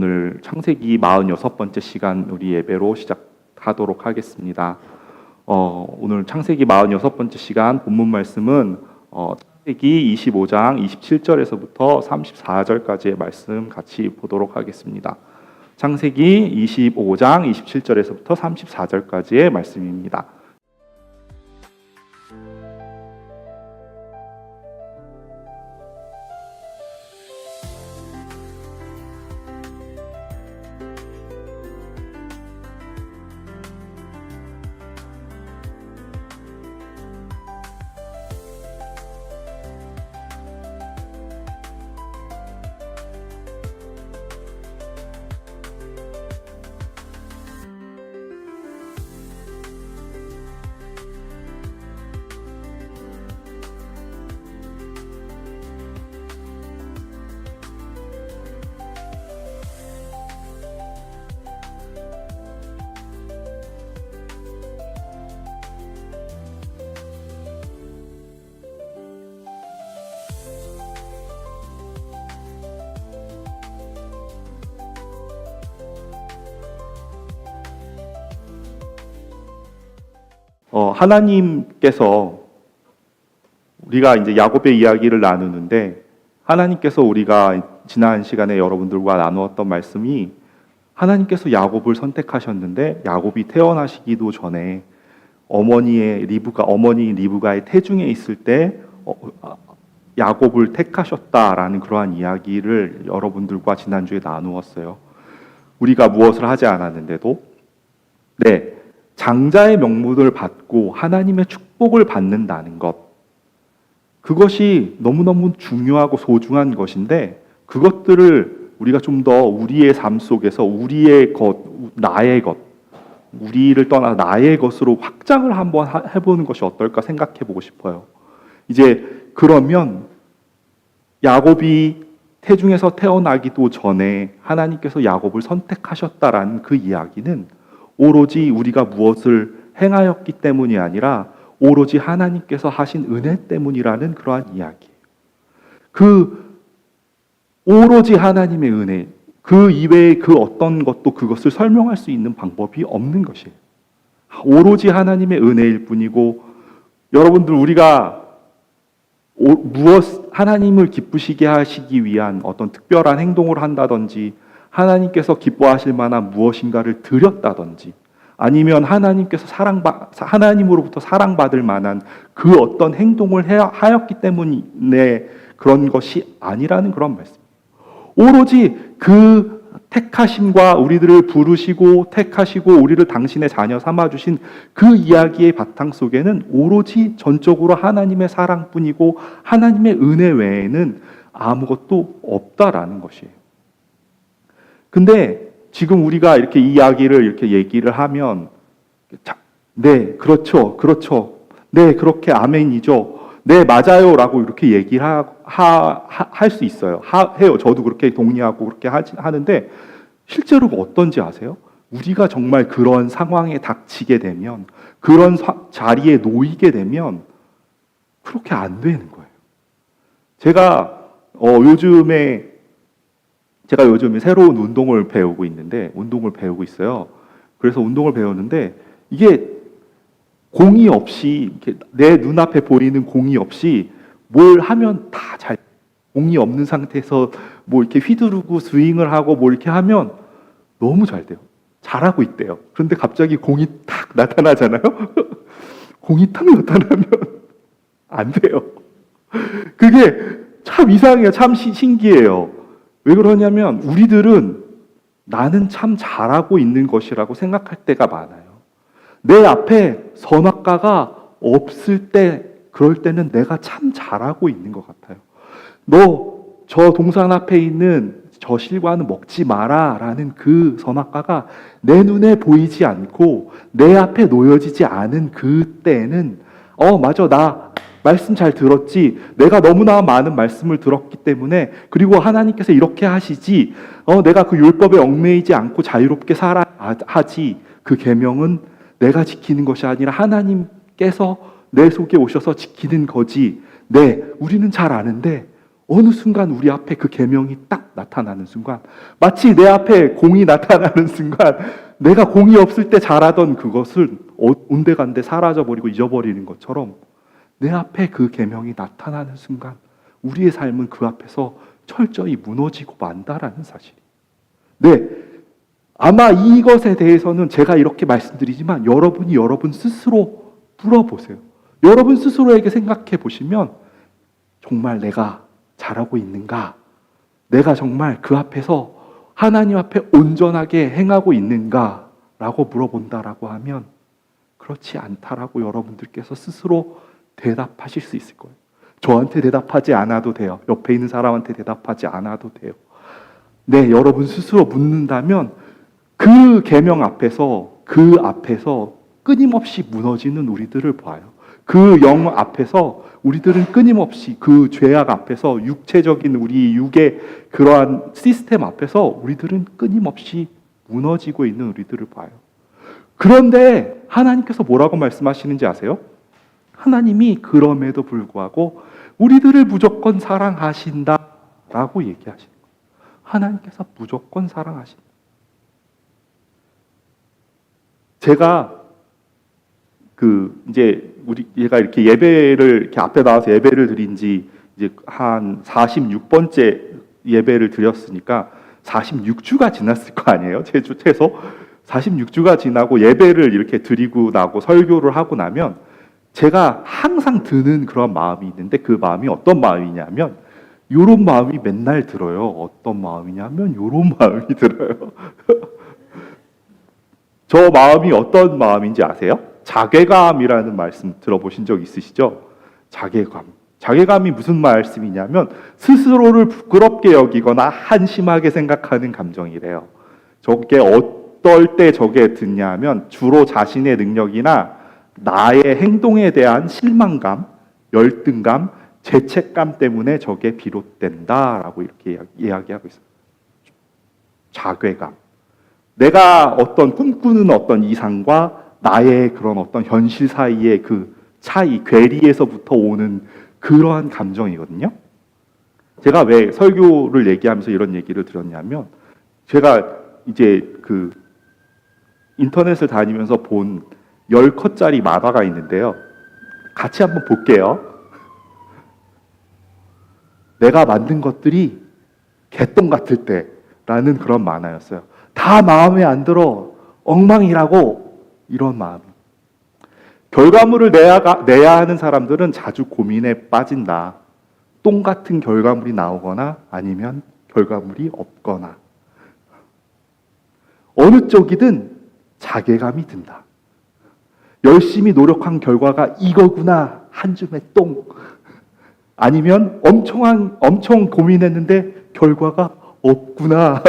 오늘 창세기 46번째 시간 우리 예배로 시작하도록 하겠습니다. 오늘 창세기 46번째 시간 본문 말씀은 창세기 25장 27절에서부터 34절까지의 말씀 같이 보도록 하겠습니다. 창세기 25장 27절에서부터 34절까지의 말씀입니다. 하나님께서 우리가 이제 야곱의 이야기를 나누는데 하나님께서 우리가 지난 시간에 여러분들과 나누었던 말씀이 하나님께서 야곱을 선택하셨는데 야곱이 태어나시기도 전에 어머니 리브가의 태중에 있을 때 야곱을 택하셨다라는 그러한 이야기를 여러분들과 지난주에 나누었어요. 우리가 무엇을 하지 않았는데도 장자의 명분을 받고 하나님의 축복을 받는다는 것, 그것이 너무너무 중요하고 소중한 것인데 그것들을 우리가 좀 더 우리의 삶 속에서 우리의 것, 나의 것, 우리를 떠나 나의 것으로 확장을 한번 해보는 것이 어떨까 생각해 보고 싶어요. 이제 그러면 야곱이 태중에서 태어나기도 전에 하나님께서 야곱을 선택하셨다라는 그 이야기는 오로지 우리가 무엇을 행하였기 때문이 아니라 오로지 하나님께서 하신 은혜 때문이라는 그러한 이야기예요. 그 오로지 하나님의 은혜, 그 이외의 그 어떤 것도 그것을 설명할 수 있는 방법이 없는 것이에요. 오로지 하나님의 은혜일 뿐이고, 여러분들 우리가 하나님을 기쁘시게 하시기 위한 어떤 특별한 행동을 한다든지 하나님께서 기뻐하실 만한 무엇인가를 드렸다든지 아니면 하나님으로부터 사랑받을 만한 그 어떤 행동을 하였기 때문에 그런 것이 아니라는 그런 말씀이에요. 오로지 그 택하심과 우리들을 부르시고 택하시고 우리를 당신의 자녀 삼아주신 그 이야기의 바탕 속에는 오로지 전적으로 하나님의 사랑뿐이고 하나님의 은혜 외에는 아무것도 없다라는 것이에요. 근데 지금 우리가 이렇게 이야기를 이렇게 얘기를 하면 네, 그렇죠. 네, 그렇게 아멘이죠. 네, 맞아요라고 이렇게 얘기를 할 수 있어요. 해요. 저도 그렇게 동의하고 그렇게 하는데 실제로 어떤지 아세요? 우리가 정말 그런 상황에 닥치게 되면 그런 자리에 놓이게 되면 그렇게 안 되는 거예요. 제가 요즘에 새로운 운동을 배우고 있어요. 그래서 운동을 배우는데 이게 공이 없이 내 눈앞에 보이는 공이 없이 뭘 하면 다 공이 없는 상태에서 뭐 이렇게 휘두르고 스윙을 하고 뭐 이렇게 하면 너무 잘 돼요. 잘하고 있대요. 그런데 갑자기 공이 탁 나타나잖아요. 공이 탁 나타나면 안 돼요. 그게 참 이상해요. 참 신기해요. 왜 그러냐면 우리들은 나는 참 잘하고 있는 것이라고 생각할 때가 많아요. 내 앞에 선악과가 없을 때, 그럴 때는 내가 참 잘하고 있는 것 같아요. 너 저 동산 앞에 있는 저 실과는 먹지 마라 라는 그 선악과가 내 눈에 보이지 않고 내 앞에 놓여지지 않은 그때는 맞아, 나 말씀 잘 들었지. 내가 너무나 많은 말씀을 들었기 때문에, 그리고 하나님께서 이렇게 하시지. 내가 그 율법에 얽매이지 않고 자유롭게 살아야 하지. 그 계명은 내가 지키는 것이 아니라 하나님께서 내 속에 오셔서 지키는 거지. 네, 우리는 잘 아는데 어느 순간 우리 앞에 그 계명이 딱 나타나는 순간, 마치 내 앞에 공이 나타나는 순간 내가 공이 없을 때 잘하던 그것을 온데간데 사라져버리고 잊어버리는 것처럼 내 앞에 그 계명이 나타나는 순간 우리의 삶은 그 앞에서 철저히 무너지고 만다라는 사실이. 네, 아마 이것에 대해서는 제가 이렇게 말씀드리지만 여러분이 여러분 스스로 물어보세요. 여러분 스스로에게 생각해 보시면 정말 내가 잘하고 있는가? 내가 정말 그 앞에서 하나님 앞에 온전하게 행하고 있는가? 라고 물어본다라고 하면 그렇지 않다라고 여러분들께서 스스로 대답하실 수 있을 거예요. 저한테 대답하지 않아도 돼요. 옆에 있는 사람한테 대답하지 않아도 돼요. 네, 여러분 스스로 묻는다면 그 계명 앞에서 끊임없이 무너지는 우리들을 봐요. 그 영 앞에서 우리들은 끊임없이 그 죄악 앞에서 육체적인 우리 육의 그러한 시스템 앞에서 우리들은 끊임없이 무너지고 있는 우리들을 봐요. 그런데 하나님께서 뭐라고 말씀하시는지 아세요? 하나님이 그럼에도 불구하고 우리들을 무조건 사랑하신다라고 얘기하시는 거예요. 하나님께서 무조건 사랑하신다. 제가 얘가 이렇게 예배를 이렇게 앞에 나와서 예배를 드린 지 이제 한 46번째 예배를 드렸으니까 46주가 지났을 거 아니에요? 최소 46주가 지나고 예배를 이렇게 드리고 나고 설교를 하고 나면 제가 항상 드는 그런 마음이 있는데 그 마음이 어떤 마음이냐면 요런 마음이 맨날 들어요. 어떤 마음이냐면 요런 마음이 들어요. 저 마음이 어떤 마음인지 아세요? 자괴감이라는 말씀 들어보신 적 있으시죠? 자괴감. 자괴감이 무슨 말씀이냐면 스스로를 부끄럽게 여기거나 한심하게 생각하는 감정이래요. 저게 어떨 때 저게 드냐 하면 주로 자신의 능력이나 나의 행동에 대한 실망감, 열등감, 죄책감 때문에 저게 비롯된다라고 이렇게 이야기하고 있어요. 자괴감. 내가 어떤 꿈꾸는 어떤 이상과 나의 그런 어떤 현실 사이의 그 차이, 괴리에서부터 오는 그러한 감정이거든요. 제가 왜 설교를 얘기하면서 이런 얘기를 드렸냐면 제가 이제 그 인터넷을 다니면서 본 10컷짜리 만화가 있는데요. 같이 한번 볼게요. 내가 만든 것들이 개똥 같을 때라는 그런 만화였어요. 다 마음에 안 들어. 엉망이라고. 이런 마음. 결과물을 내야 하는 사람들은 자주 고민에 빠진다. 똥 같은 결과물이 나오거나 아니면 결과물이 없거나. 어느 쪽이든 자괴감이 든다. 열심히 노력한 결과가 이거구나. 한 줌의 똥. 아니면 엄청 고민했는데 결과가 없구나.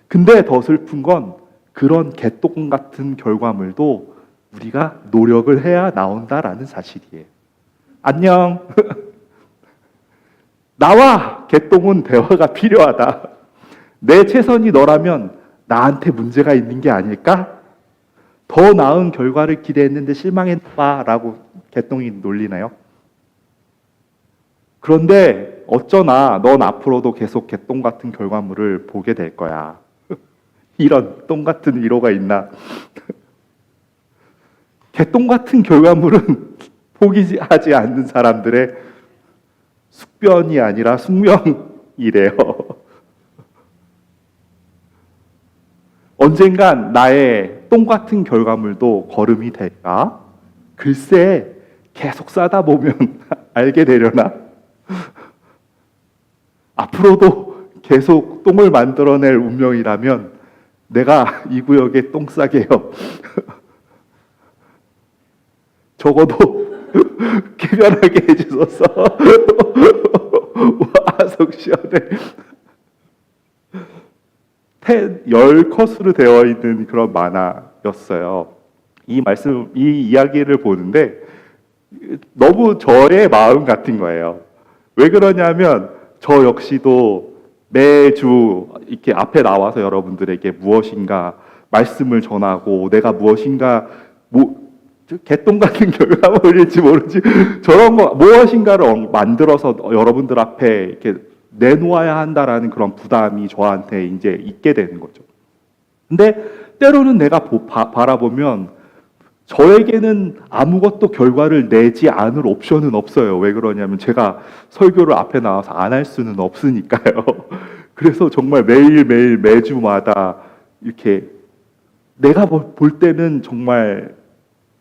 근데 더 슬픈 건 그런 개똥 같은 결과물도 우리가 노력을 해야 나온다라는 사실이에요. 안녕. 나와 개똥은 대화가 필요하다. 내 최선이 너라면 나한테 문제가 있는 게 아닐까? 더 나은 결과를 기대했는데 실망했다 라고 개똥이 놀리나요? 그런데 어쩌나 넌 앞으로도 계속 개똥 같은 결과물을 보게 될 거야. 이런 똥 같은 위로가 있나? 개똥 같은 결과물은 포기하지 않는 사람들의 숙변이 아니라 숙명이래요. 언젠간 나의 똥 같은 결과물도 걸음이 될까? 글쎄, 계속 싸다 보면 알게 되려나? 앞으로도 계속 똥을 만들어낼 운명이라면 내가 이 구역에 똥 싸게요. 적어도 쾌변하게 해주소서. 와, 속 시원해. 10컷으로 되어 있는 그런 만화였어요. 이 이야기를 보는데 너무 저의 마음 같은 거예요. 왜 그러냐면 저 역시도 매주 이렇게 앞에 나와서 여러분들에게 무엇인가 말씀을 전하고 내가 무엇인가 개똥 같은 결과물일지 모르지 저런 거 무엇인가를 만들어서 여러분들 앞에 이렇게 내놓아야 한다라는 그런 부담이 저한테 이제 있게 되는 거죠. 근데 때로는 내가 바라보면 저에게는 아무것도 결과를 내지 않을 옵션은 없어요. 왜 그러냐면 제가 설교를 앞에 나와서 안 할 수는 없으니까요. 그래서 정말 매일매일 매주마다 이렇게 내가 볼 때는 정말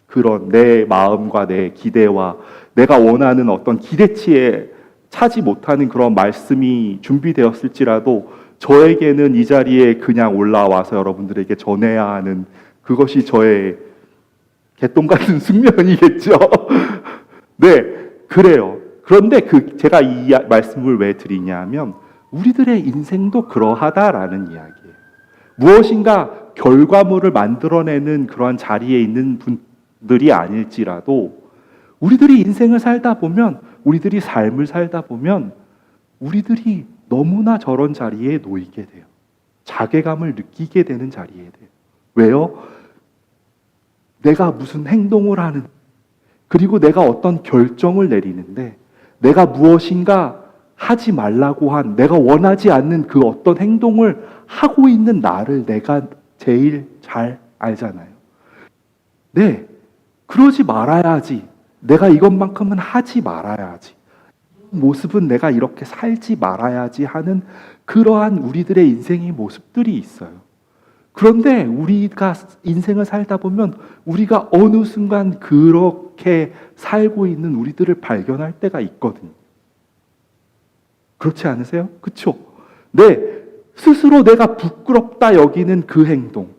그런 내 마음과 내 기대와 내가 원하는 어떤 기대치에 차지 못하는 그런 말씀이 준비되었을지라도 저에게는 이 자리에 그냥 올라와서 여러분들에게 전해야 하는 그것이 저의 개똥 같은 숙명이겠죠. 네, 그래요. 그런데 제가 이 말씀을 왜 드리냐면 우리들의 인생도 그러하다라는 이야기예요. 무엇인가 결과물을 만들어내는 그러한 자리에 있는 분들이 아닐지라도 우리들이 인생을 살다 보면 우리들이 삶을 살다 보면 우리들이 너무나 저런 자리에 놓이게 돼요. 자괴감을 느끼게 되는 자리에 돼요. 왜요? 내가 무슨 행동을 하는 그리고 내가 어떤 결정을 내리는데 내가 무엇인가 하지 말라고 한 내가 원하지 않는 그 어떤 행동을 하고 있는 나를 내가 제일 잘 알잖아요. 네, 그러지 말아야지. 내가 이것만큼은 하지 말아야지. 모습은 내가 이렇게 살지 말아야지 하는 그러한 우리들의 인생의 모습들이 있어요. 그런데 우리가 인생을 살다 보면 우리가 어느 순간 그렇게 살고 있는 우리들을 발견할 때가 있거든요. 그렇지 않으세요? 그렇죠? 네, 스스로 내가 부끄럽다 여기는 그 행동,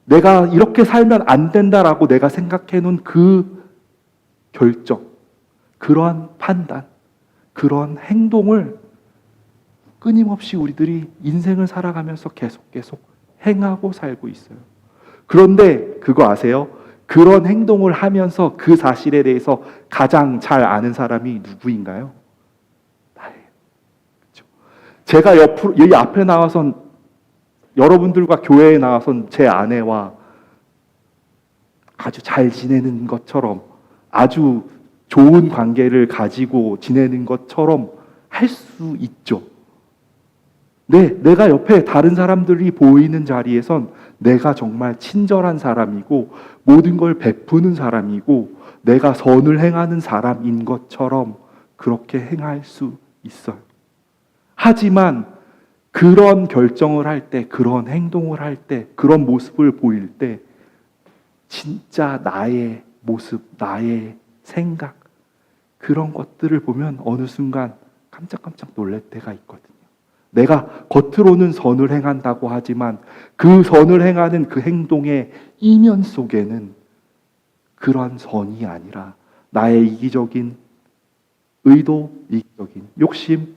내가 이렇게 살면 안 된다라고 내가 생각해 놓은 그 결정, 그러한 판단, 그런 행동을 끊임없이 우리들이 인생을 살아가면서 계속 행하고 살고 있어요. 그런데 그거 아세요? 그런 행동을 하면서 그 사실에 대해서 가장 잘 아는 사람이 누구인가요? 나예요. 그렇죠? 제가 여기 앞에 나와선 여러분들과 교회에 나와선 제 아내와 아주 잘 지내는 것처럼 아주 좋은 관계를 가지고 지내는 것처럼 할 수 있죠. 네, 내가 옆에 다른 사람들이 보이는 자리에선 내가 정말 친절한 사람이고 모든 걸 베푸는 사람이고 내가 선을 행하는 사람인 것처럼 그렇게 행할 수 있어요. 하지만 그런 결정을 할 때, 그런 행동을 할 때, 그런 모습을 보일 때 진짜 나의 모습, 나의 생각 그런 것들을 보면 어느 순간 깜짝깜짝 놀랄 때가 있거든요. 내가 겉으로는 선을 행한다고 하지만 그 선을 행하는 그 행동의 이면 속에는 그런 선이 아니라 나의 이기적인 의도, 이기적인 욕심,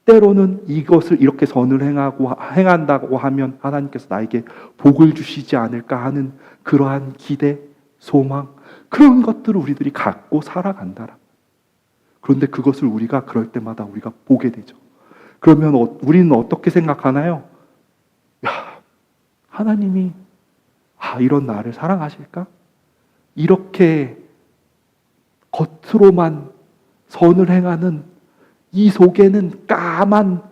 때로는 이것을 이렇게 선을 행한다고 하면 하나님께서 나에게 복을 주시지 않을까 하는 그러한 기대, 소망, 그런 것들을 우리들이 갖고 살아간다라. 그런데 그것을 우리가 그럴 때마다 우리가 보게 되죠. 그러면 우리는 어떻게 생각하나요? 야, 하나님이 이런 나를 사랑하실까? 이렇게 겉으로만 선을 행하는 이 속에는 까만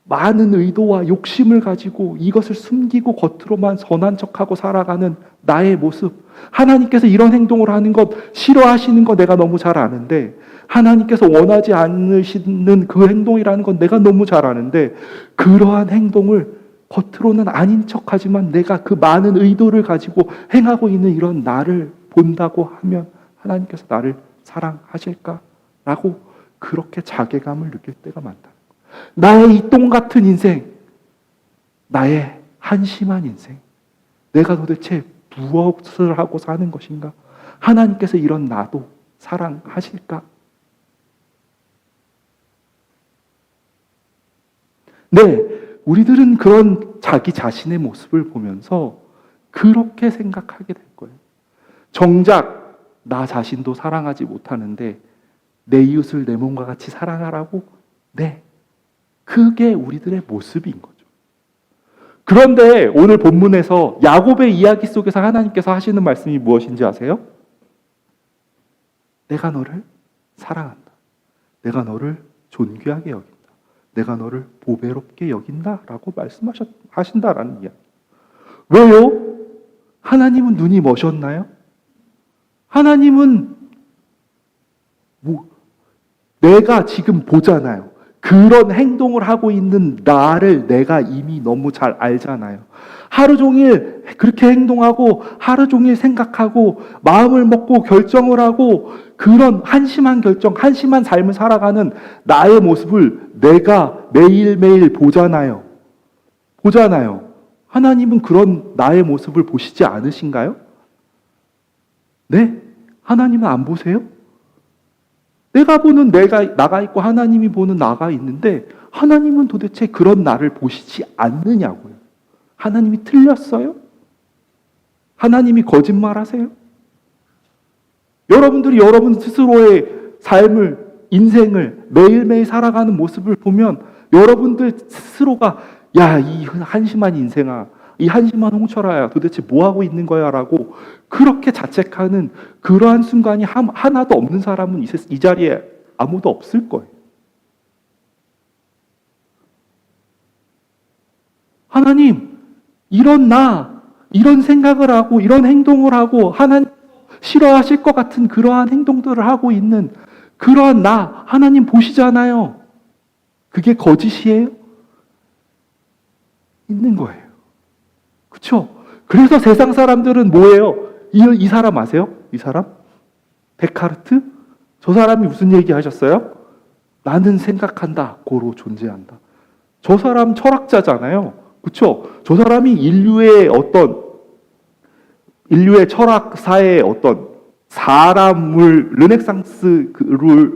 많은 의도와 욕심을 가지고 이것을 숨기고 겉으로만 선한 척하고 살아가는 나의 모습. 하나님께서 이런 행동을 하는 것 싫어하시는 거 내가 너무 잘 아는데 하나님께서 원하지 않으시는 그 행동이라는 건 내가 너무 잘 아는데 그러한 행동을 겉으로는 아닌 척하지만 내가 그 많은 의도를 가지고 행하고 있는 이런 나를 본다고 하면 하나님께서 나를 사랑하실까라고 그렇게 자괴감을 느낄 때가 많다. 나의 이 똥 같은 인생, 나의 한심한 인생, 내가 도대체 무엇을 하고 사는 것인가? 하나님께서 이런 나도 사랑하실까? 네, 우리들은 그런 자기 자신의 모습을 보면서 그렇게 생각하게 될 거예요. 정작 나 자신도 사랑하지 못하는데 내 이웃을 내 몸과 같이 사랑하라고? 네, 그게 우리들의 모습인 거죠. 그런데 오늘 본문에서 야곱의 이야기 속에서 하나님께서 하시는 말씀이 무엇인지 아세요? 내가 너를 사랑한다. 내가 너를 존귀하게 여긴다. 내가 너를 보배롭게 여긴다라고 말씀하신다라는 이야기. 왜요? 하나님은 눈이 머셨나요? 하나님은 내가 지금 보잖아요. 그런 행동을 하고 있는 나를 내가 이미 너무 잘 알잖아요. 하루 종일 그렇게 행동하고 하루 종일 생각하고 마음을 먹고 결정을 하고 그런 한심한 결정, 한심한 삶을 살아가는 나의 모습을 내가 매일매일 보잖아요. 하나님은 그런 나의 모습을 보시지 않으신가요? 네? 하나님은 안 보세요? 내가 보는 나가 있고 하나님이 보는 나가 있는데 하나님은 도대체 그런 나를 보시지 않느냐고요. 하나님이 틀렸어요? 하나님이 거짓말하세요? 여러분들이 여러분 스스로의 삶을, 인생을 매일매일 살아가는 모습을 보면 여러분들 스스로가 이 한심한 인생아, 이 한심한 홍철아야 도대체 뭐하고 있는 거야 라고 그렇게 자책하는 그러한 순간이 하나도 없는 사람은 이 자리에 아무도 없을 거예요. 하나님, 이런 생각을 하고 이런 행동을 하고 하나님 싫어하실 것 같은 그러한 행동들을 하고 있는 그러한 하나님 보시잖아요. 그게 거짓이에요? 있는 거예요. 그렇죠? 그래서 세상 사람들은 뭐예요? 이 사람 아세요? 이 사람? 데카르트? 저 사람이 무슨 얘기 하셨어요? 나는 생각한다. 고로 존재한다. 저 사람 철학자잖아요. 그렇죠? 저 사람이 인류의 철학사의 어떤 사람을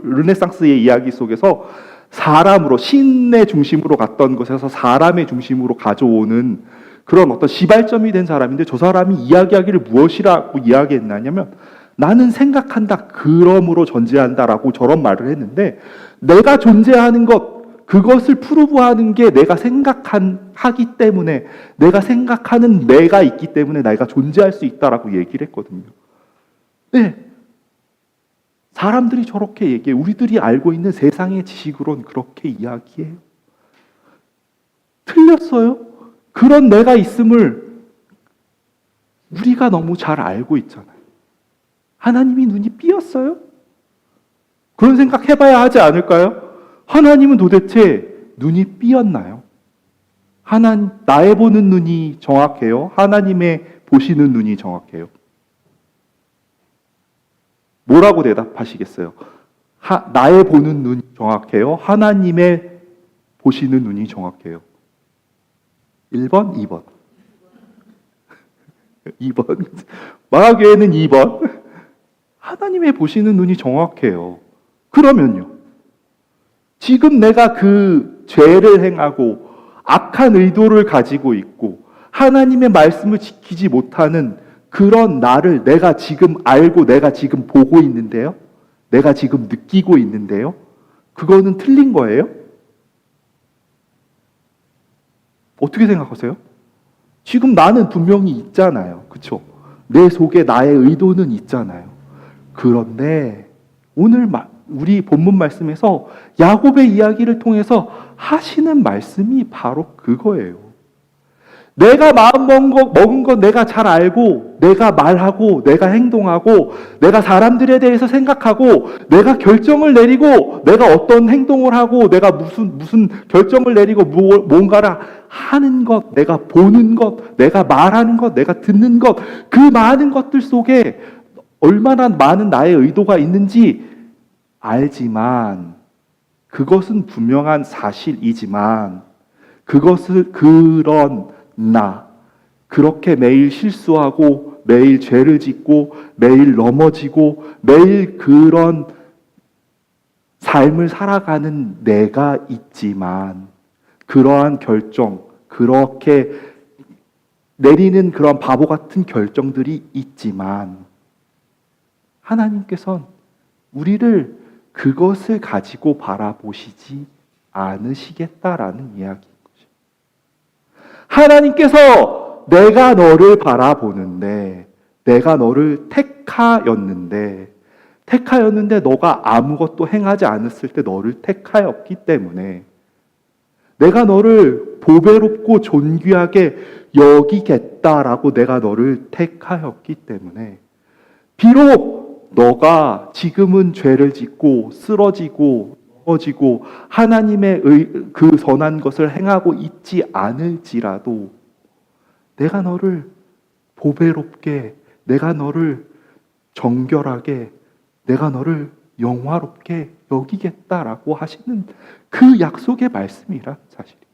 르네상스의 이야기 속에서 사람으로 신의 중심으로 갔던 것에서 사람의 중심으로 가져오는 그런 어떤 시발점이 된 사람인데 저 사람이 이야기하기를 무엇이라고 이야기했냐면 나는 생각한다. 그러므로 존재한다라고 저런 말을 했는데 내가 존재하는 것 그것을 프루브하는 게 내가 하기 때문에 내가 생각하는 내가 있기 때문에 내가 존재할 수 있다라고 얘기를 했거든요. 네. 사람들이 저렇게 얘기해요. 우리들이 알고 있는 세상의 지식으로는 그렇게 이야기해요. 틀렸어요? 그런 내가 있음을 우리가 너무 잘 알고 있잖아요. 하나님이 눈이 삐었어요? 그런 생각 해봐야 하지 않을까요? 하나님은 도대체 눈이 삐었나요? 나의 보는 눈이 정확해요? 하나님의 보시는 눈이 정확해요? 뭐라고 대답하시겠어요? 나의 보는 눈이 정확해요? 하나님의 보시는 눈이 정확해요? 1번, 2번. 2번. 마가교회는 2번. 하나님의 보시는 눈이 정확해요. 그러면요. 지금 내가 그 죄를 행하고 악한 의도를 가지고 있고 하나님의 말씀을 지키지 못하는 그런 나를 내가 지금 알고 내가 지금 보고 있는데요. 내가 지금 느끼고 있는데요. 그거는 틀린 거예요? 어떻게 생각하세요? 지금 나는 분명히 있잖아요. 그렇죠? 내 속에 나의 의도는 있잖아요. 그런데 오늘 우리 본문 말씀에서 야곱의 이야기를 통해서 하시는 말씀이 바로 그거예요. 내가 마음 먹은 건 내가 잘 알고 내가 말하고 내가 행동하고 내가 사람들에 대해서 생각하고 내가 결정을 내리고 내가 어떤 행동을 하고 내가 무슨 결정을 내리고 뭔가를 하는 것, 내가 보는 것, 내가 말하는 것, 내가 듣는 것, 그 많은 것들 속에 얼마나 많은 나의 의도가 있는지 알지만 그것은 분명한 사실이지만 그런 그렇게 매일 실수하고 매일 죄를 짓고 매일 넘어지고 매일 그런 삶을 살아가는 내가 있지만 그러한 결정, 그렇게 내리는 그런 바보 같은 결정들이 있지만 하나님께서는 우리를 그것을 가지고 바라보시지 않으시겠다라는 이야기인 거죠. 하나님께서 내가 너를 바라보는데 내가 너를 택하였는데 택하였는데 너가 아무것도 행하지 않았을 때 너를 택하였기 때문에 내가 너를 보배롭고 존귀하게 여기겠다라고 내가 너를 택하였기 때문에 비록 너가 지금은 죄를 짓고 쓰러지고 넘어지고 하나님의 그 선한 것을 행하고 있지 않을지라도 내가 너를 보배롭게, 내가 너를 정결하게, 내가 너를 영화롭게 여기겠다라고 하시는 그 약속의 말씀이란 사실이에요.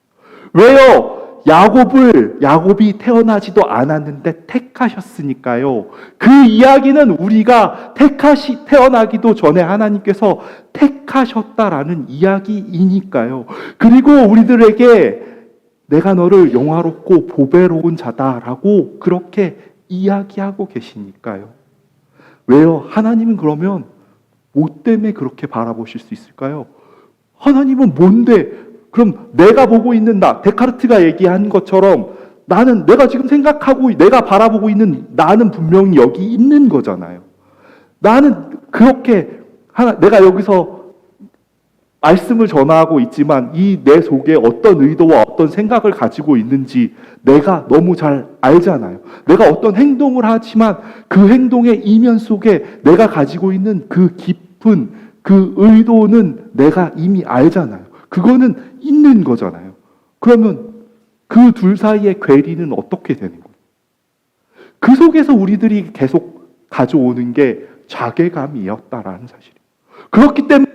왜요? 야곱이 태어나지도 않았는데 택하셨으니까요. 그 이야기는 우리가 태어나기도 전에 하나님께서 택하셨다라는 이야기이니까요. 그리고 우리들에게 내가 너를 영화롭고 보배로운 자다라고 그렇게 이야기하고 계시니까요. 왜요? 하나님은 그러면 뭐 때문에 그렇게 바라보실 수 있을까요? 하나님은 뭔데? 그럼 내가 보고 있는 데카르트가 얘기한 것처럼 내가 지금 생각하고 내가 바라보고 있는 나는 분명히 여기 있는 거잖아요. 나는 그렇게 내가 여기서 말씀을 전하고 있지만 이 내 속에 어떤 의도와 어떤 생각을 가지고 있는지 내가 너무 잘 알잖아요. 내가 어떤 행동을 하지만 그 행동의 이면 속에 내가 가지고 있는 그 깊은 그 의도는 내가 이미 알잖아요. 그거는 있는 거잖아요. 그러면 그 둘 사이의 괴리는 어떻게 되는 거예요? 그 속에서 우리들이 계속 가져오는 게 자괴감이었다라는 사실이에요. 그렇기 때문에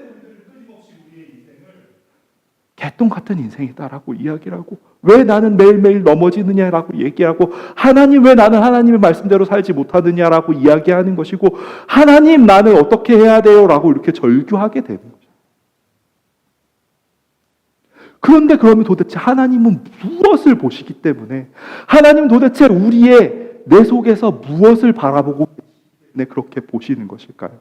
개똥 같은 인생이다라고 이야기를 하고, 왜 나는 매일매일 넘어지느냐라고 얘기하고, 하나님 왜 나는 하나님의 말씀대로 살지 못하느냐라고 이야기하는 것이고, 하나님 나는 어떻게 해야 돼요? 라고 이렇게 절규하게 되는 거죠. 그런데 그러면 도대체 하나님은 무엇을 보시기 때문에, 하나님은 도대체 내 속에서 무엇을 바라보고 그렇게 보시는 것일까요?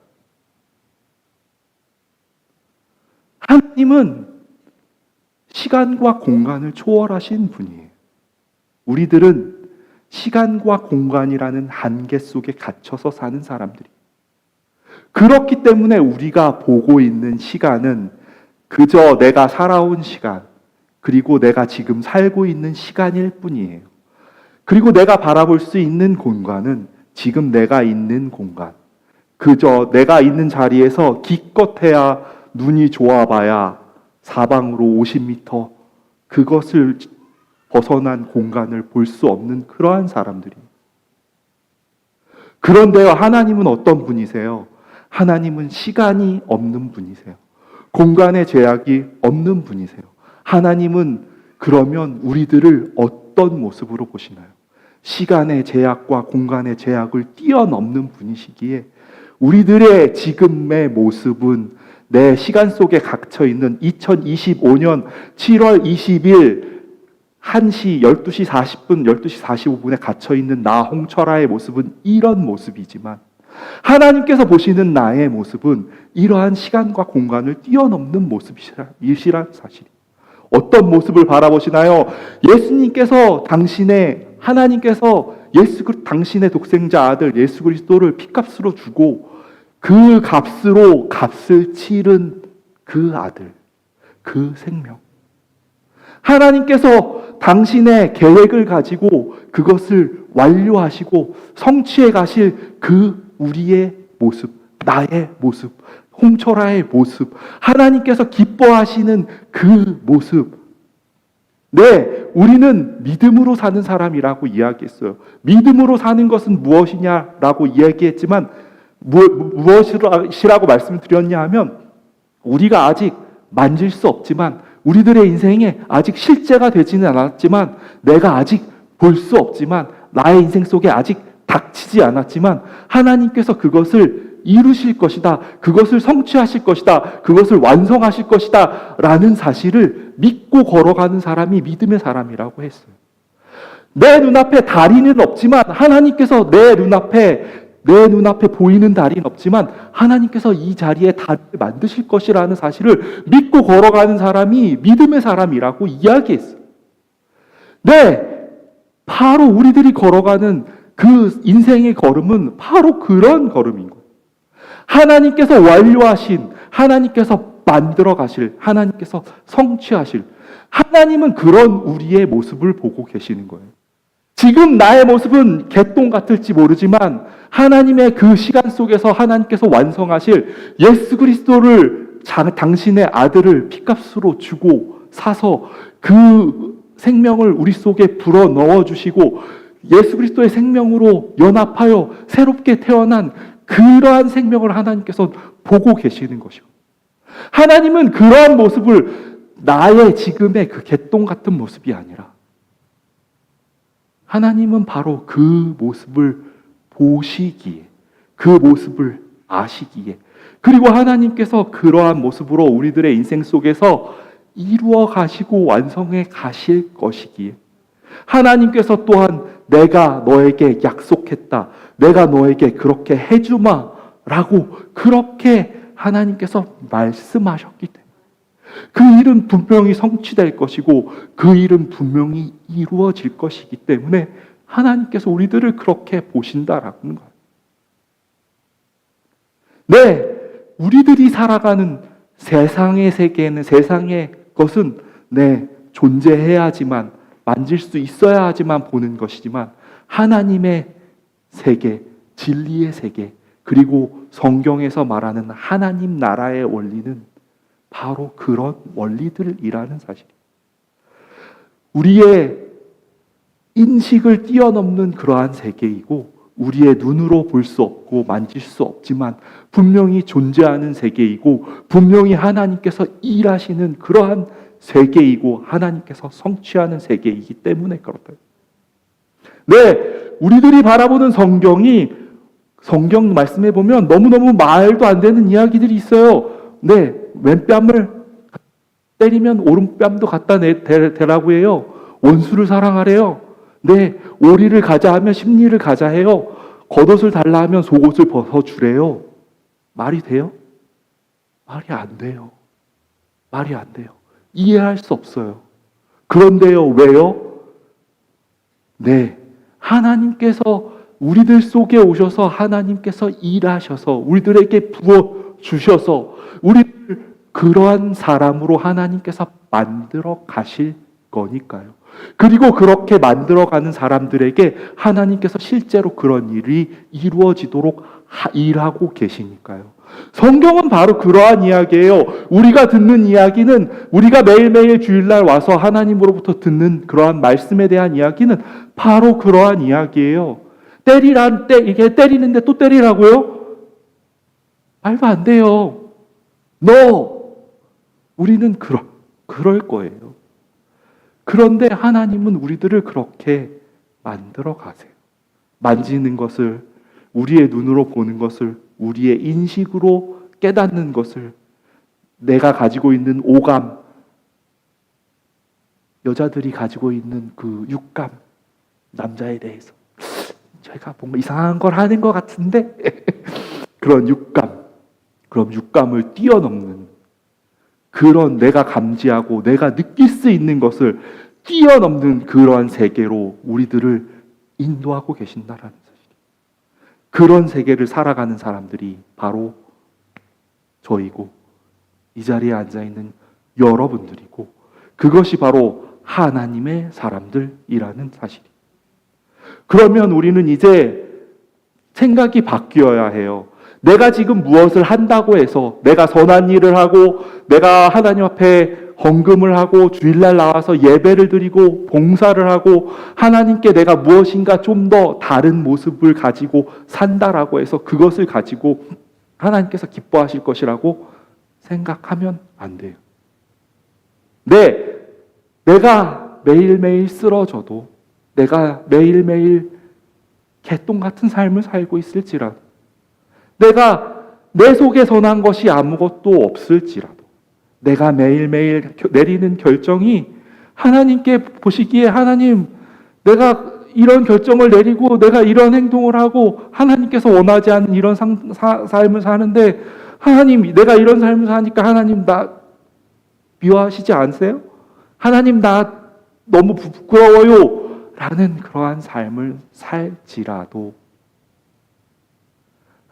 하나님은 시간과 공간을 초월하신 분이에요. 우리들은 시간과 공간이라는 한계 속에 갇혀서 사는 사람들이. 그렇기 때문에 우리가 보고 있는 시간은 그저 내가 살아온 시간, 그리고 내가 지금 살고 있는 시간일 뿐이에요. 그리고 내가 바라볼 수 있는 공간은 지금 내가 있는 공간. 그저 내가 있는 자리에서 기껏해야 눈이 좋아봐야 사방으로 50m 그것을 벗어난 공간을 볼 수 없는 그러한 사람들이. 그런데요, 하나님은 어떤 분이세요? 하나님은 시간이 없는 분이세요. 공간의 제약이 없는 분이세요. 하나님은 그러면 우리들을 어떤 모습으로 보시나요? 시간의 제약과 공간의 제약을 뛰어넘는 분이시기에 우리들의 지금의 모습은 내 시간 속에 갇혀있는 2025년 7월 20일 1시, 12시 40분, 12시 45분에 gat혀있는 나 홍철아의 모습은 이런 모습이지만 하나님께서 보시는 나의 모습은 이러한 시간과 공간을 뛰어넘는 모습이시란 사실이. 어떤 모습을 바라보시나요? 하나님께서 당신의 독생자 아들 예수 그리스도를 피값으로 주고 그 값을 치른 그 아들, 그 생명. 하나님께서 당신의 계획을 가지고 그것을 완료하시고 성취해 가실 그 우리의 모습, 나의 모습, 홍철아의 모습, 하나님께서 기뻐하시는 그 모습. 네, 우리는 믿음으로 사는 사람이라고 이야기했어요. 믿음으로 사는 것은 무엇이냐라고 이야기했지만 무엇이라고 말씀을 드렸냐 하면 우리가 아직 만질 수 없지만 우리들의 인생에 아직 실제가 되지는 않았지만 내가 아직 볼 수 없지만 나의 인생 속에 아직 닥치지 않았지만 하나님께서 그것을 이루실 것이다. 그것을 성취하실 것이다. 그것을 완성하실 것이다. 라는 사실을 믿고 걸어가는 사람이 믿음의 사람이라고 했어요. 내 눈앞에 다리는 없지만 하나님께서 내 눈앞에 보이는 다리는 없지만 하나님께서 이 자리에 다리를 만드실 것이라는 사실을 믿고 걸어가는 사람이 믿음의 사람이라고 이야기했어요. 네, 바로 우리들이 걸어가는 그 인생의 걸음은 바로 그런 걸음인 거예요. 하나님께서 완료하신, 하나님께서 만들어 가실, 하나님께서 성취하실, 하나님은 그런 우리의 모습을 보고 계시는 거예요. 지금 나의 모습은 개똥 같을지 모르지만 하나님의 그 시간 속에서 하나님께서 완성하실 예수 그리스도를 당신의 아들을 피값으로 주고 사서 그 생명을 우리 속에 불어 넣어 주시고 예수 그리스도의 생명으로 연합하여 새롭게 태어난 그러한 생명을 하나님께서 보고 계시는 것이고, 하나님은 그러한 모습을 나의 지금의 그 개똥 같은 모습이 아니라 하나님은 바로 그 모습을 보시기에, 그 모습을 아시기에, 그리고 하나님께서 그러한 모습으로 우리들의 인생 속에서 이루어 가시고 완성해 가실 것이기에, 하나님께서 또한 내가 너에게 약속했다, 내가 너에게 그렇게 해주마 라고 그렇게 하나님께서 말씀하셨기 때문에 그 일은 분명히 성취될 것이고 그 일은 분명히 이루어질 것이기 때문에 하나님께서 우리들을 그렇게 보신다라는 거예요. 네, 우리들이 살아가는 세상의 세계는, 세상의 것은 네, 존재해야지만, 만질 수 있어야 하지만 보는 것이지만 하나님의 세계, 진리의 세계, 그리고 성경에서 말하는 하나님 나라의 원리는 바로 그런 원리들이라는 사실이에요. 우리의 인식을 뛰어넘는 그러한 세계이고 우리의 눈으로 볼 수 없고 만질 수 없지만 분명히 존재하는 세계이고 분명히 하나님께서 일하시는 그러한 세계이고 하나님께서 성취하는 세계이기 때문에 그렇다. 네, 우리들이 바라보는 성경 말씀에 보면 너무너무 말도 안 되는 이야기들이 있어요. 네, 왼뺨을 때리면 오른뺨도 갖다 대라고 해요. 원수를 사랑하래요. 네, 오리를 가자 하면 십리를 가자 해요. 겉옷을 달라 하면 속옷을 벗어주래요. 말이 돼요? 말이 안 돼요. 말이 안 돼요. 이해할 수 없어요. 그런데요, 왜요? 네, 하나님께서 우리들 속에 오셔서 하나님께서 일하셔서 우리들에게 부어주셔서 우리를 그러한 사람으로 하나님께서 만들어 가실 거니까요. 그리고 그렇게 만들어가는 사람들에게 하나님께서 실제로 그런 일이 이루어지도록 일하고 계시니까요. 성경은 바로 그러한 이야기예요. 우리가 듣는 이야기는, 우리가 매일매일 주일날 와서 하나님으로부터 듣는 그러한 말씀에 대한 이야기는 바로 그러한 이야기예요. 이게 때리는데 또 때리라고요? 말도 안 돼요. 우리는 그럴 거예요. 그런데 하나님은 우리들을 그렇게 만들어 가세요. 만지는 것을, 우리의 눈으로 보는 것을, 우리의 인식으로 깨닫는 것을, 내가 가지고 있는 오감, 여자들이 가지고 있는 그 육감, 남자에 대해서 제가 뭔가 이상한 걸 하는 것 같은데 그런 육감을 뛰어넘는 그런 내가 감지하고 내가 느낄 수 있는 것을 뛰어넘는 그러한 세계로 우리들을 인도하고 계신다라는 사실. 그런 세계를 살아가는 사람들이 바로 저이고 이 자리에 앉아있는 여러분들이고 그것이 바로 하나님의 사람들이라는 사실이에요. 그러면 우리는 이제 생각이 바뀌어야 해요. 내가 지금 무엇을 한다고 해서 내가 선한 일을 하고 내가 하나님 앞에 헌금을 하고 주일날 나와서 예배를 드리고 봉사를 하고 하나님께 내가 무엇인가 좀 더 다른 모습을 가지고 산다라고 해서 그것을 가지고 하나님께서 기뻐하실 것이라고 생각하면 안 돼요. 네, 내가 매일매일 쓰러져도 내가 매일매일 개똥 같은 삶을 살고 있을지라도 내가 내 속에 선한 것이 아무것도 없을지라도 내가 매일매일 내리는 결정이 하나님께 보시기에 하나님 내가 이런 결정을 내리고 내가 이런 행동을 하고 하나님께서 원하지 않는 이런 삶을 사는데 하나님 내가 이런 삶을 사니까 하나님 나 미워하시지 않으세요? 하나님 나 너무 부끄러워요 라는 그러한 삶을 살지라도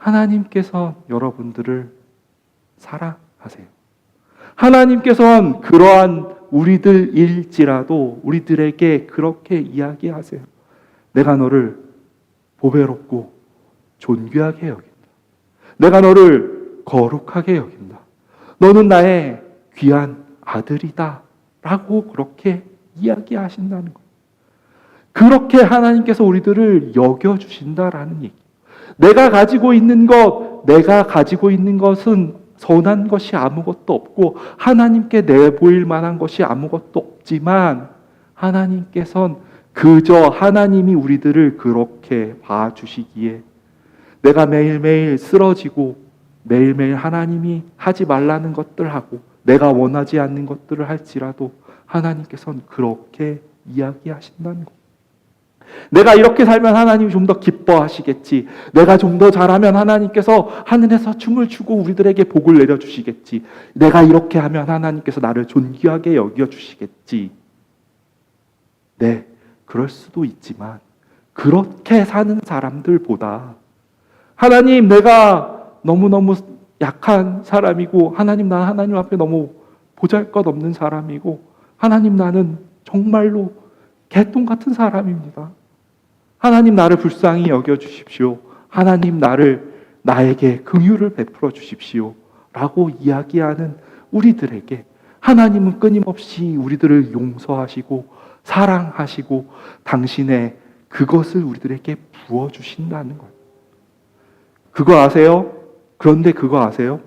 하나님께서 여러분들을 사랑하세요. 하나님께서는 그러한 우리들일지라도 우리들에게 그렇게 이야기하세요. 내가 너를 보배롭고 존귀하게 여긴다. 내가 너를 거룩하게 여긴다. 너는 나의 귀한 아들이다. 라고 그렇게 이야기하신다는 거예요. 그렇게 하나님께서 우리들을 여겨주신다라는 얘기. 내가 가지고 있는 것은 선한 것이 아무것도 없고 하나님께 내보일 만한 것이 아무것도 없지만 하나님께서는 그저 하나님이 우리들을 그렇게 봐주시기에 내가 매일매일 쓰러지고 매일매일 하나님이 하지 말라는 것들 하고 내가 원하지 않는 것들을 할지라도 하나님께서는 그렇게 이야기하신다는 것. 내가 이렇게 살면 하나님이 좀 더 기뻐하시겠지. 내가 좀 더 잘하면 하나님께서 하늘에서 춤을 추고 우리들에게 복을 내려주시겠지. 내가 이렇게 하면 하나님께서 나를 존귀하게 여겨주시겠지. 네, 그럴 수도 있지만 그렇게 사는 사람들보다 하나님, 내가 너무너무 약한 사람이고 하나님, 난 하나님 앞에 너무 보잘것없는 사람이고 하나님, 나는 정말로 개똥 같은 사람입니다. 하나님, 나를 불쌍히 여겨주십시오. 하나님, 나에게 긍휼을 베풀어 주십시오. 라고 이야기하는 우리들에게 하나님은 끊임없이 우리들을 용서하시고 사랑하시고 당신의 그것을 우리들에게 부어주신다는 거예요. 그거 아세요? 그런데 그거 아세요?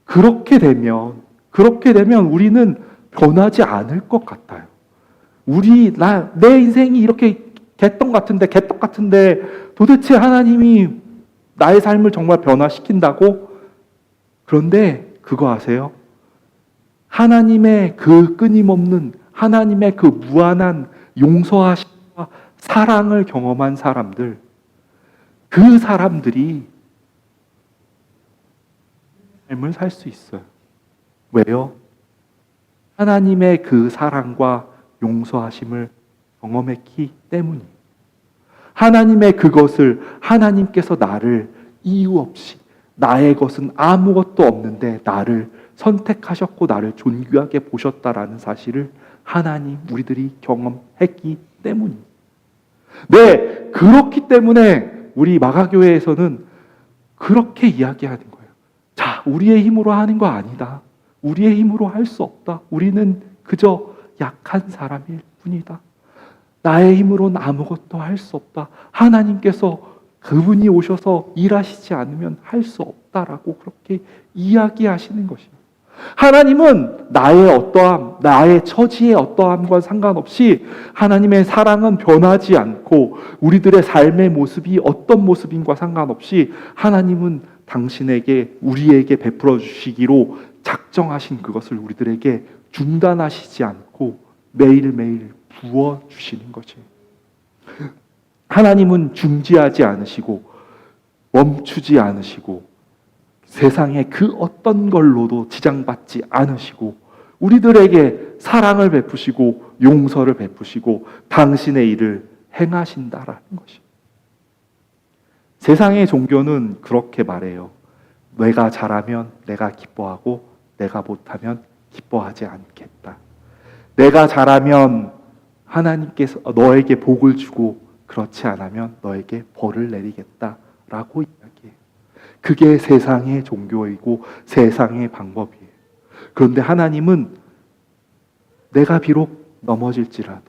그렇게 되면 우리는 변하지 않을 것 같아요. 내 인생이 이렇게 개떡 같은데 도대체 하나님이 나의 삶을 정말 변화시킨다고? 그런데 그거 아세요? 하나님의 그 끊임없는 하나님의 그 무한한 용서하심과 사랑을 경험한 사람들, 그 사람들이 삶을 살 수 있어요. 왜요? 하나님의 그 사랑과 용서하심을 경험했기 때문이에요. 하나님의 그것을 하나님께서 나를 이유 없이 나의 것은 아무것도 없는데 나를 선택하셨고 나를 존귀하게 보셨다라는 사실을 하나님 우리들이 경험했기 때문입니다. 네, 그렇기 때문에 우리 마가교회에서는 그렇게 이야기하는 거예요. 자, 우리의 힘으로 하는 거 아니다. 우리의 힘으로 할 수 없다. 우리는 그저 약한 사람일 뿐이다. 나의 힘으로는 아무것도 할 수 없다. 하나님께서 그분이 오셔서 일하시지 않으면 할 수 없다라고 그렇게 이야기하시는 것입니다. 하나님은 나의 어떠함, 나의 처지의 어떠함과 상관없이 하나님의 사랑은 변하지 않고 우리들의 삶의 모습이 어떤 모습인과 상관없이 하나님은 당신에게 우리에게 베풀어 주시기로 작정하신 그것을 우리들에게 중단하시지 않고 매일매일 부어주시는 거지. 하나님은 중지하지 않으시고 멈추지 않으시고 세상의 그 어떤 걸로도 지장받지 않으시고 우리들에게 사랑을 베푸시고 용서를 베푸시고 당신의 일을 행하신다라는 것이. 세상의 종교는 그렇게 말해요. 내가 잘하면 내가 기뻐하고 내가 못하면 기뻐하지 않겠다. 내가 잘하면 하나님께서 너에게 복을 주고 그렇지 않으면 너에게 벌을 내리겠다라고 이야기해요. 그게 세상의 종교이고 세상의 방법이에요. 그런데 하나님은 내가 비록 넘어질지라도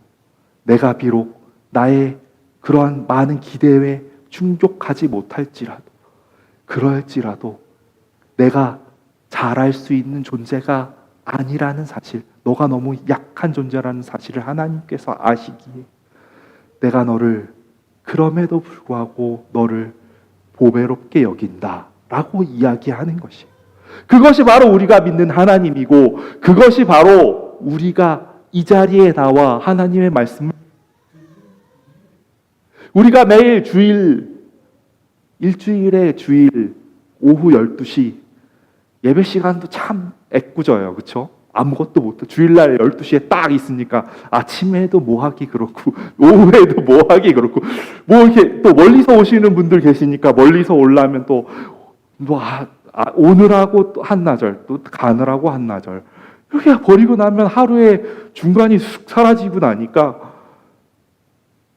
내가 비록 나의 그러한 많은 기대에 충족하지 못할지라도 그럴지라도 내가 잘할 수 있는 존재가 아니라는 사실, 너가 너무 약한 존재라는 사실을 하나님께서 아시기에 내가 너를 그럼에도 불구하고 너를 보배롭게 여긴다 라고 이야기하는 것이에요. 그것이 바로 우리가 믿는 하나님이고 그것이 바로 우리가 이 자리에 나와 하나님의 말씀을 우리가 매일 일주일에 주일 오후 12시 예배 시간도 참 애꿎어요. 그렇죠? 아무것도 못해. 주일날 12시에 딱 있으니까 아침에도 뭐 하기 그렇고 오후에도 뭐 하기 그렇고 뭐 이렇게 또 멀리서 오시는 분들 계시니까 멀리서 오려면 또 뭐 오느라고 또 한나절 또 가느라고 한나절 이렇게 버리고 나면 하루에 중간이 쑥 사라지고 나니까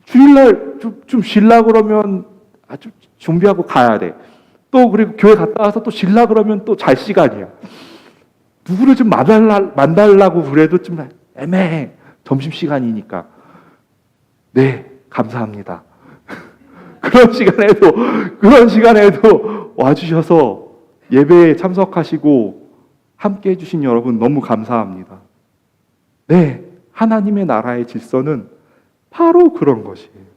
주일날 좀 쉴라 그러면 좀 준비하고 가야 돼. 또 그리고 교회 갔다 와서 또 쉴라 그러면 또 잘 시간이야. 누구를 좀 만나려고 그래도 좀 애매해. 점심시간이니까. 네, 감사합니다. 그런 시간에도 와주셔서 예배에 참석하시고 함께 해주신 여러분 너무 감사합니다. 네, 하나님의 나라의 질서는 바로 그런 것이에요.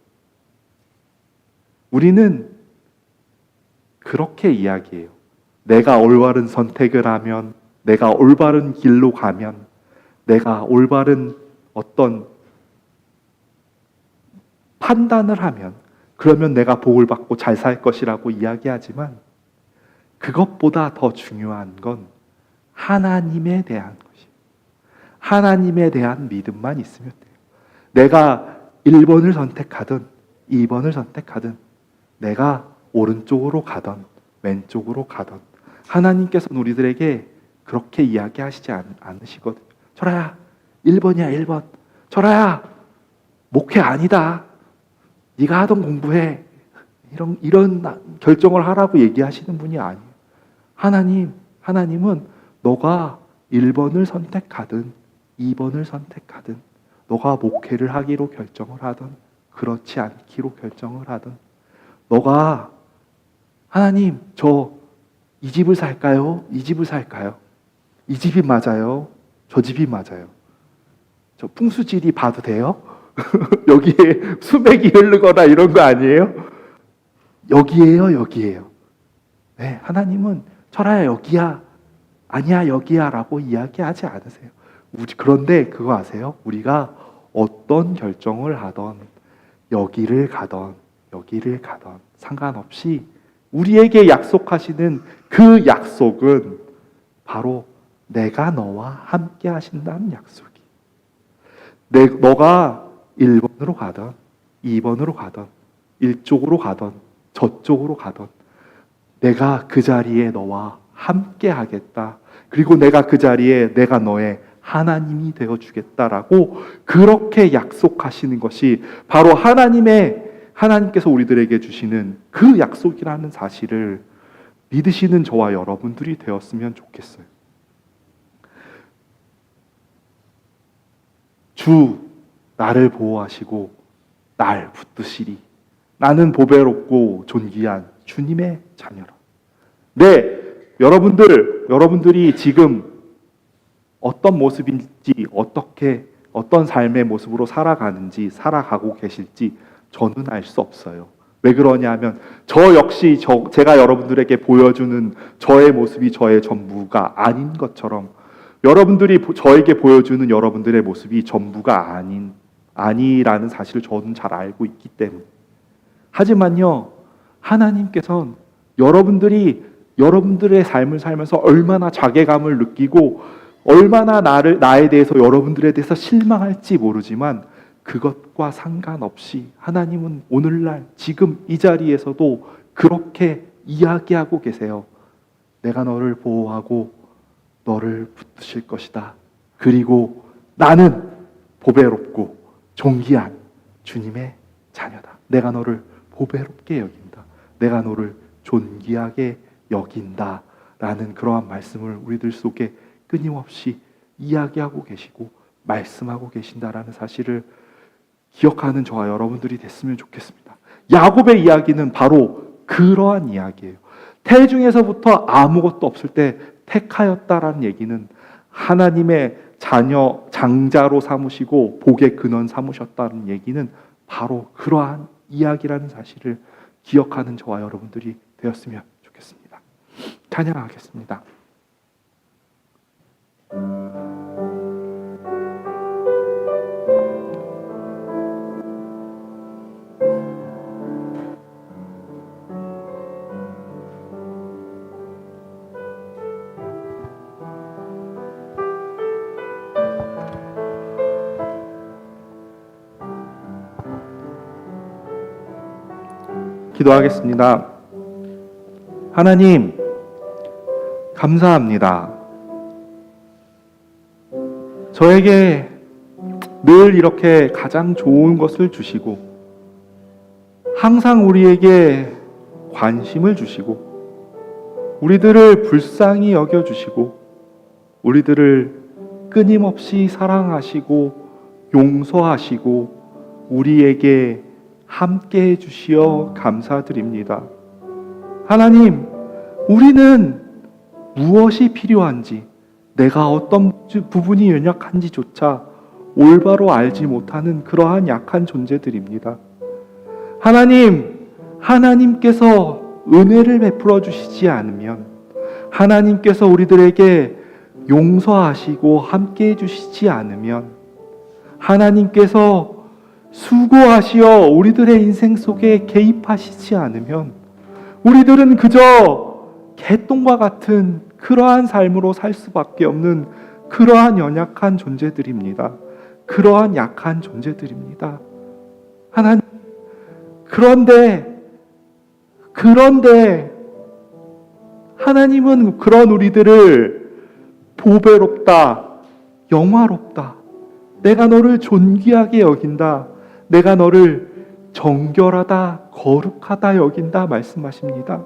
우리는 그렇게 이야기해요. 내가 올바른 선택을 하면, 내가 올바른 길로 가면, 내가 올바른 어떤 판단을 하면, 그러면 내가 복을 받고 잘 살 것이라고 이야기하지만, 그것보다 더 중요한 건 하나님에 대한 것이에요. 하나님에 대한 믿음만 있으면 돼요. 내가 1번을 선택하든 2번을 선택하든 내가 오른쪽으로 가든 왼쪽으로 가든 하나님께서는 우리들에게 그렇게 이야기하시지 않으시거든요. 철아야 1번이야 1번. 철아야 목회 아니다. 네가 하던 공부해. 이런 결정을 하라고 얘기하시는 분이 아니에요. 하나님은 너가 1번을 선택하든 2번을 선택하든 너가 목회를 하기로 결정을 하든 그렇지 않기로 결정을 하든 너가 하나님 저 이 집을 살까요? 이 집을 살까요? 이 집이 맞아요? 저 집이 맞아요? 저 풍수지리 봐도 돼요? 여기에 수맥이 흐르거나 이런 거 아니에요? 여기에요. 네, 하나님은 철아야 여기야 아니야 여기야 라고 이야기하지 않으세요. 그런데 그거 아세요? 우리가 어떤 결정을 하던 여기를 가던 상관없이 우리에게 약속하시는 그 약속은 바로 내가 너와 함께 하신다는 약속이에요. 너가 1번으로 가던 2번으로 가던 이쪽으로 가던 저쪽으로 가던 내가 그 자리에 너와 함께 하겠다. 그리고 내가 그 자리에 내가 너의 하나님이 되어주겠다라고 그렇게 약속하시는 것이 바로 하나님께서 우리들에게 주시는 그 약속이라는 사실을 믿으시는 저와 여러분들이 되었으면 좋겠어요. 주 나를 보호하시고 날 붙드시리. 나는 보배롭고 존귀한 주님의 자녀라. 네, 여러분들이 지금 어떤 모습인지 어떤 삶의 모습으로 살아가고 계실지 저는 알 수 없어요. 왜 그러냐면 저 역시 제가 여러분들에게 보여주는 저의 모습이 저의 전부가 아닌 것처럼 여러분들이 저에게 보여주는 여러분들의 모습이 전부가 아니라는 사실을 저는 잘 알고 있기 때문에 하지만요 하나님께서는 여러분들의 삶을 살면서 얼마나 자괴감을 느끼고 얼마나 나에 대해서 여러분들에 대해서 실망할지 모르지만 그것과 상관없이 하나님은 오늘날 지금 이 자리에서도 그렇게 이야기하고 계세요. 내가 너를 보호하고 너를 붙드실 것이다. 그리고 나는 보배롭고 존귀한 주님의 자녀다. 내가 너를 보배롭게 여긴다. 내가 너를 존귀하게 여긴다. 라는 그러한 말씀을 우리들 속에 끊임없이 이야기하고 계시고 말씀하고 계신다라는 사실을 기억하는 저와 여러분들이 됐으면 좋겠습니다. 야곱의 이야기는 바로 그러한 이야기예요. 태중에서부터 아무것도 없을 때 택하였다라는 얘기는 하나님의 장자로 삼으시고 복의 근원 삼으셨다는 얘기는 바로 그러한 이야기라는 사실을 기억하는 저와 여러분들이 되었으면 좋겠습니다. 찬양하겠습니다. 기도하겠습니다. 하나님, 감사합니다. 저에게 늘 이렇게 가장 좋은 것을 주시고 항상 우리에게 관심을 주시고 우리들을 불쌍히 여겨주시고 우리들을 끊임없이 사랑하시고 용서하시고 우리에게 함께 해주시어 감사드립니다. 하나님, 우리는 무엇이 필요한지, 내가 어떤 부분이 연약한지조차 올바로 알지 못하는 그러한 약한 존재들입니다. 하나님, 하나님께서 은혜를 베풀어 주시지 않으면, 하나님께서 우리들에게 용서하시고 함께 해주시지 않으면, 하나님께서 수고하시어 우리들의 인생 속에 개입하시지 않으면 우리들은 그저 개똥과 같은 그러한 삶으로 살 수밖에 없는 그러한 연약한 존재들입니다. 그러한 약한 존재들입니다. 하나님, 그런데 하나님은 그런 우리들을 보배롭다, 영화롭다, 내가 너를 존귀하게 여긴다, 내가 너를 정결하다, 거룩하다 여긴다 말씀하십니다.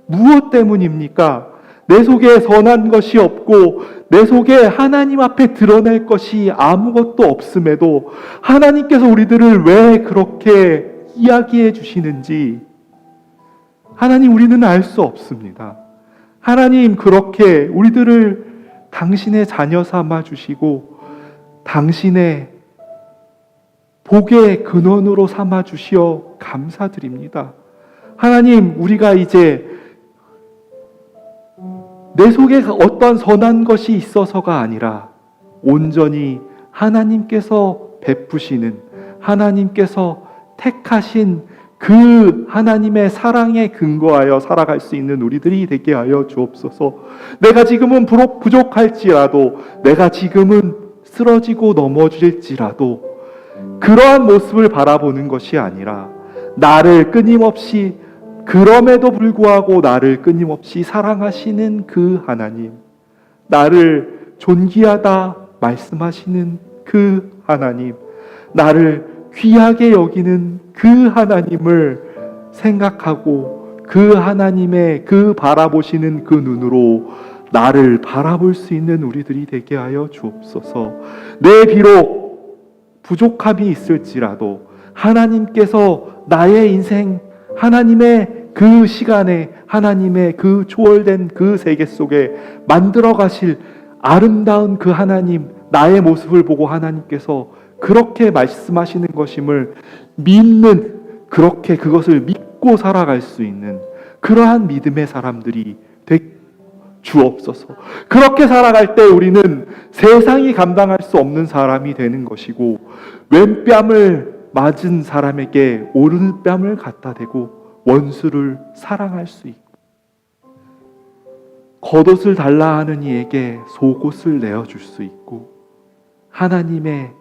무엇 때문입니까? 내 속에 선한 것이 없고 내 속에 하나님 앞에 드러낼 것이 아무것도 없음에도 하나님께서 우리들을 왜 그렇게 이야기해 주시는지 하나님, 우리는 알 수 없습니다. 하나님, 그렇게 우리들을 당신의 자녀 삼아 주시고 당신의 복의 근원으로 삼아 주시어 감사드립니다. 하나님, 우리가 이제 내 속에 어떤 선한 것이 있어서가 아니라 온전히 하나님께서 베푸시는, 하나님께서 택하신 그 하나님의 사랑에 근거하여 살아갈 수 있는 우리들이 되게 하여 주옵소서. 내가 지금은 부족할지라도, 내가 지금은 쓰러지고 넘어질지라도 그러한 모습을 바라보는 것이 아니라 나를 끊임없이, 그럼에도 불구하고 나를 끊임없이 사랑하시는 그 하나님, 나를 존귀하다 말씀하시는 그 하나님, 나를 귀하게 여기는 그 하나님을 생각하고 그 하나님의 그 바라보시는 그 눈으로 나를 바라볼 수 있는 우리들이 되게 하여 주옵소서. 내 비록 부족함이 있을지라도 하나님께서 나의 인생, 하나님의 그 시간에, 하나님의 그 초월된 그 세계 속에 만들어 가실 아름다운 그 하나님, 나의 모습을 보고 하나님께서 그렇게 말씀하시는 것임을 믿는, 그렇게 그것을 믿고 살아갈 수 있는 그러한 믿음의 사람들이 되게 주옵소서. 그렇게 살아갈 때 우리는 세상이 감당할 수 없는 사람이 되는 것이고, 왼뺨을 맞은 사람에게 오른뺨을 갖다 대고 원수를 사랑할 수 있고, 겉옷을 달라 하는 이에게 속옷을 내어줄 수 있고, 하나님의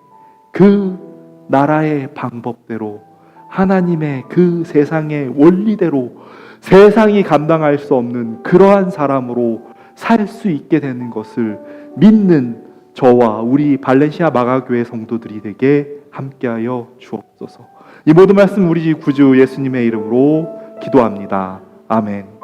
그 나라의 방법대로, 하나님의 그 세상의 원리대로 세상이 감당할 수 없는 그러한 사람으로 살 수 있게 되는 것을 믿는 저와 우리 발렌시아 마가교회 성도들이 되게 함께하여 주옵소서. 이 모든 말씀 우리 구주 예수님의 이름으로 기도합니다. 아멘.